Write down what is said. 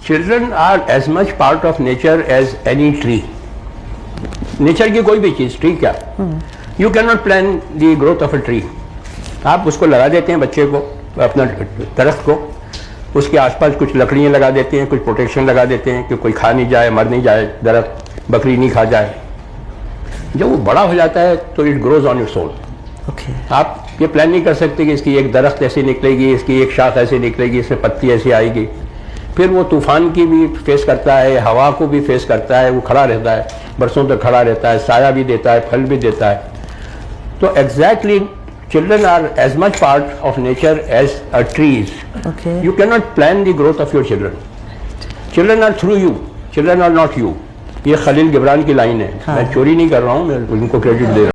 Children are as much part of nature as any tree. Nature की कोई भी चीज, ट्री क्या, you can not plan the growth of a tree. आप उसको लगा देते हैं बच्चे को, अपना दरख्त को, उसके आसपास कुछ लकड़ियाँ लगा देते हैं, कुछ प्रोटेक्शन लगा देते हैं कि कोई खा नहीं जाए, मर नहीं जाए दरख्त, बकरी नहीं खा जाए। जब वो बड़ा हो जाता है तो it grows on its own. आप ये प्लान नहीं कर सकते कि इसकी एक दरख्त ऐसी निकलेगी, इसकी एक शाख ऐसी निकलेगी, इसमें पत्ती ऐसी आएगी। फिर वो तूफान की भी फेस करता है, हवा को भी फेस करता है, वो खड़ा रहता है, बरसों तक खड़ा रहता है, साया भी देता है, फल भी देता है। तो exactly children are as much part of nature as trees. You cannot plan the growth of your children. Children are through you. Children are not you. ये खलील गिबरान की लाइन है। मैं चोरी नहीं कर रहा हूँ, मैं उनको क्रेडिट दे रहा हूँ।